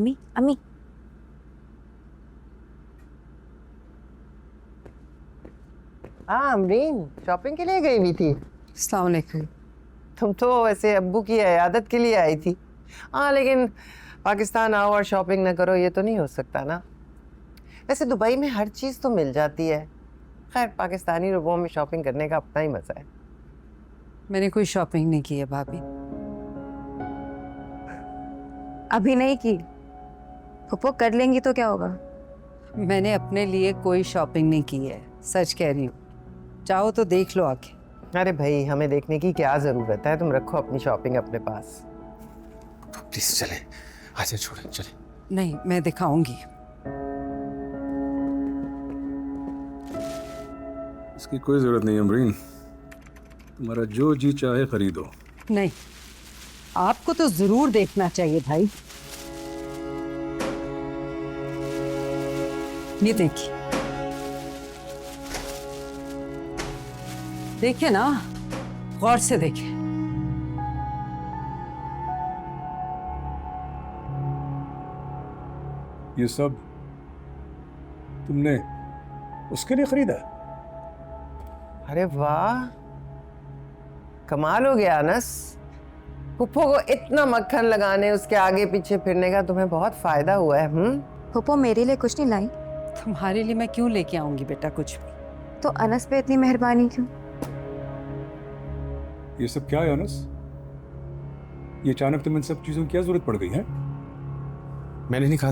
अम्मी अम्मी। हाँ अमरीन, शॉपिंग के लिए गई हुई थी। अस्सलाम वालेकुम। तुम तो वैसे अब्बू की इयादत के लिए आई थी। हाँ लेकिन पाकिस्तान आओ और शॉपिंग ना करो, ये तो नहीं हो सकता ना। वैसे दुबई में हर चीज़ तो मिल जाती है। खैर पाकिस्तानी रुपयों में शॉपिंग करने का अपना ही मज़ा है। मैंने कोई शॉपिंग नहीं की है भाभी। अभी नहीं की, फुप्पो कर लेंगी तो क्या होगा। मैंने अपने लिए कोई शॉपिंग नहीं की है, सच कह रही हूँ। चाहो तो देख लो आके। अरे भाई हमें देखने की क्या ज़रूरत है, तुम रखो अपनी शॉपिंग अपने पास। प्लीज चले, आजा छोड़े चले। नहीं, मैं दिखाऊंगी। इसकी कोई जरूरत नहीं अमरीन, तुम्हारा जो जी चाहे खरीदो। नहीं, आपको तो जरूर देखना चाहिए भाई। ये देखिए, देखिए ना, गौर से देखिए। ये सब तुमने उसके लिए खरीदा? अरे वाह, कमाल हो गया अनस। फुप्पो को इतना मक्खन लगाने, उसके आगे पीछे फिरने का तुम्हें बहुत फायदा हुआ है। फुप्पो मेरे लिए कुछ नहीं लाई तुम्हारे लिए मैं क्यों लेके आऊंगी बेटा कुछ भी। तो अनस पे इतनी मेहरबानी क्यों। ये सब क्या है अनस? ये अचानक तुम्हें इन सब चीजों की क्या जरूरत पड़ गई है? मैंने नहीं कहा,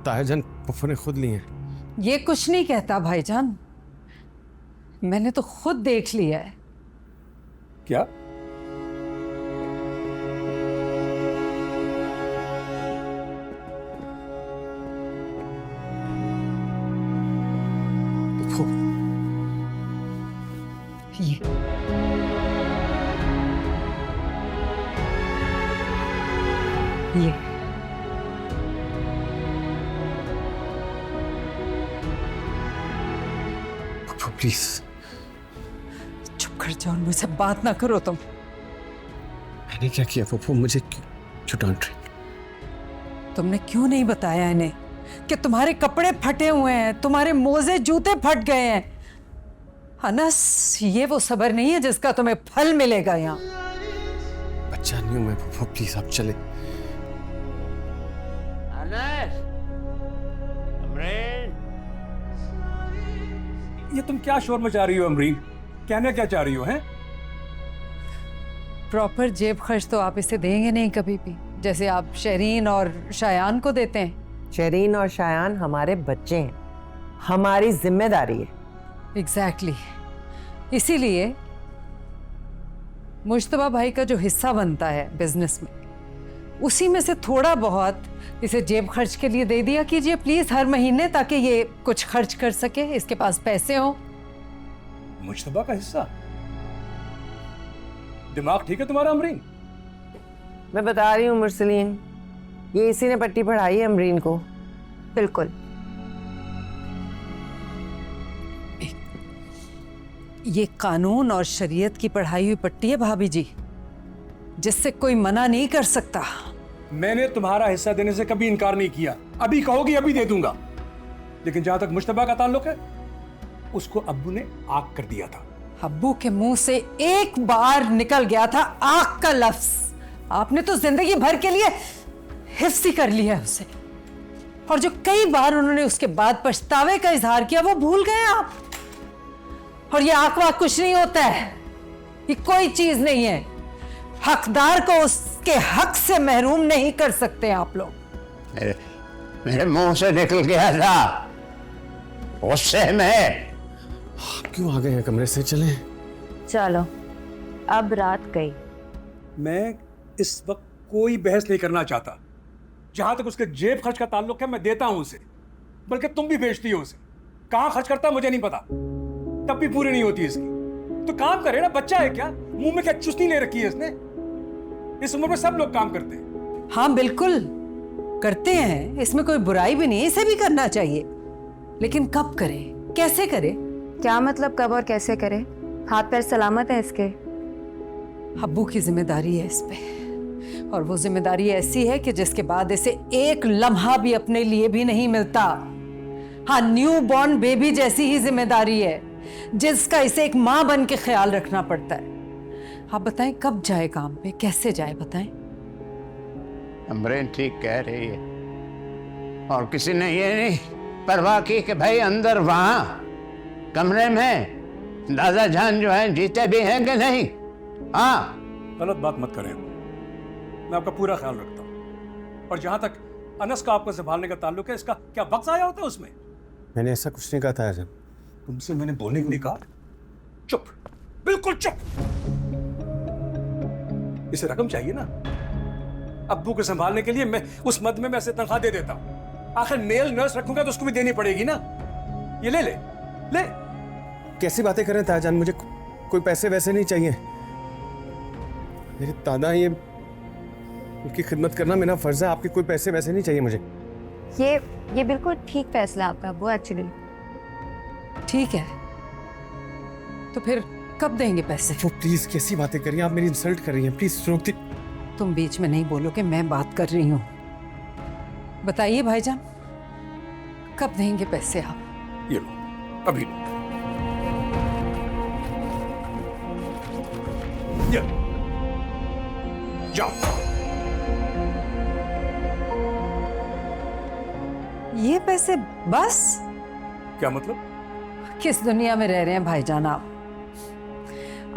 ताया जान पप्पू ने खुद ली है। ये कुछ नहीं कहता भाईजान, मैंने तो खुद देख लिया है। क्या? पप्पू ये पप्पू प्लीज। चुप कर जाओ और मुझसे बात ना करो तुम। मैंने क्या किया पप्पू, मुझे क्यों डांट रही? तुमने क्यों नहीं बताया इन्हें कि तुम्हारे कपड़े फटे हुए हैं, तुम्हारे मोजे जूते फट गए हैं। अनस, ये वो सब्र नहीं है जिसका तुम्हें फल मिलेगा यहाँ। बच्चा नहीं हूं मैं पप्पू, प्लीज आप चले। ये तुम क्या शोर मचा रही हो अमरीन? कहना क्या चाह रही हो? हैं? प्रॉपर जेब खर्च तो आप इसे देंगे नहीं कभी भी, जैसे आप शरीन और शायान को देते हैं। शरीन और शायान हमारे बच्चे हैं, हमारी जिम्मेदारी है। एग्जैक्टली इसीलिए मुश्तबा भाई का जो हिस्सा बनता है बिजनेस में, उसी में से थोड़ा बहुत इसे जेब खर्च के लिए दे दिया कीजिए प्लीज हर महीने, ताकि ये कुछ खर्च कर सके, इसके पास पैसे हो। मुश्तबा का हिस्सा? दिमाग ठीक है तुम्हारा अमरीन? मैं बता रही हूँ मुरसलीन, ये इसी ने पट्टी पढ़ाई है अमरीन को। बिल्कुल। ये कानून और शरीयत की पढ़ाई हुई पट्टी है भाभी जी, जिससे कोई मना नहीं कर सकता। मैंने तुम्हारा हिस्सा देने से कभी इनकार नहीं किया, अभी कहोगी अभी दे दूंगा। लेकिन जहां तक मुश्तबा का ताल्लुक है, उसको अब्बू ने आग कर दिया था। अब्बू के मुंह से एक बार निकल गया था आग का लफ्ज, आपने तो जिंदगी भर के लिए हिफ्ज ही कर लिया है उसे। और जो कई बार उन्होंने उसके बाद पछतावे का इजहार किया, वो भूल गए आप। और ये आंख वाक कुछ नहीं होता है, ये कोई चीज नहीं है। हकदार को उसके हक से महरूम नहीं कर सकते आप लोग। मेरे मुंह से निकल गया था, उससे मैं। आप क्यों आ गए हैं कमरे से? चले चलो, अब रात गई। मैं इस वक्त कोई बहस नहीं करना चाहता। जहां तक उसके जेब खर्च का ताल्लुक है, मैं देता हूं उसे, बल्कि तुम भी बेचती हो उसे। कहां खर्च करता मुझे नहीं पता, तब भी पूरी नहीं होती इसकी। तो काम करे ना, बच्चा है क्या? मुंह में क्या चुस्ती ले रखी है इसने? इस उम्र में सब लोग काम करते हैं। हाँ बिल्कुल करते हैं, इसमें कोई बुराई भी नहीं, इसे भी करना चाहिए। लेकिन कब करे, कैसे करे? क्या मतलब कब और कैसे करे? हाथ पैर सलामत है इसके। अब्बू की जिम्मेदारी है इस पे। और वो जिम्मेदारी ऐसी है कि जिसके बाद इसे एक लम्हा भी अपने लिए भी नहीं मिलता। हाँ, न्यू बॉर्न बेबी जैसी ही जिम्मेदारी है जिसका इसे एक माँ बन के ख्याल रखना पड़ता है। आप बताएं कब जाए काम पे, कैसे जाए, बताएं। अमरीन ठीक कह रही है, और किसी ने ये नहीं परवाह की कि भाई अंदर वहां कमरे में दादा जान जो है जीते भी हैं कि नहीं। हाँ, गलत बात मत करें, मैं आपका पूरा ख्याल रखता हूँ। और जहां तक अनस का आपको संभालने का ताल्लुक है, इसका क्या वक्त आया होता है उसमें? मैंने ऐसा कुछ नहीं कहा ताया जान। तुमसे मैंने बोलने के लिए कहा? चुप, बिल्कुल चुप। इसे रकम चाहिए ना, अब्बू को संभालने के लिए मैं उस मद में ऐसे तनख्वाह दे देता हूं। आखिर मेल नर्स रखूंगा तो उसको भी देनी पड़ेगी ना। ये ले ले ले। कैसी बातें कर रहे हैं ताया जान, मुझे कोई पैसे वैसे नहीं चाहिए। मेरे दादा, ये उनकी खिदमत करना मेरा फर्ज है, आपके कोई पैसे वैसे नहीं चाहिए मुझे। ये बिल्कुल ठीक फैसला आपका अब्बू, एक्चुअली। ठीक है, तो फिर कब देंगे पैसे? वो प्लीज कैसी बातें कर रही हैं आप, मेरी इंसल्ट कर रही हैं, प्लीज रोक दी। तुम बीच में नहीं बोलो कि मैं बात कर रही हूँ। बताइए भाईजान, कब देंगे पैसे आप? ये लो, अभी लो। ये जाओ। ये पैसे बस? क्या मतलब? किस दुनिया में रह रहे हैं भाईजान आप?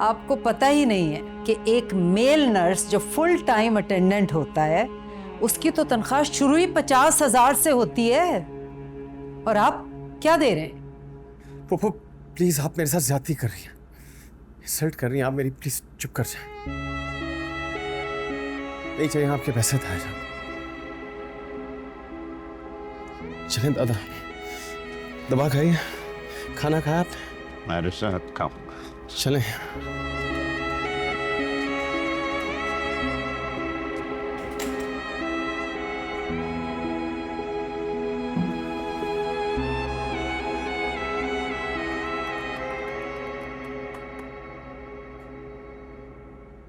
आपको पता ही नहीं है कि एक मेल नर्स जो फुल टाइम अटेंडेंट होता है उसकी तो तनख्वाह शुरू ही 50,000 से होती है, और आप क्या दे रहे हैं? पोपो प्लीज, आप मेरे साथ ज्यादती कर रही हैं, इंसल्ट कर रही हैं आप मेरी, प्लीज चुप कर जाए। नहीं चाहिए आपके पैसे ताया जान। चलें दादा, दवा खाइए, खाना खाया आपने? मेरे साथ खाऊंगा। चलें।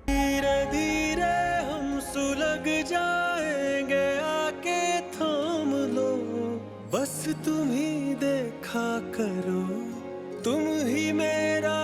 धीरे धीरे हम सुलग जाएंगे, आके थाम लो, बस तुम ही देखा करो, तुम ही मेरा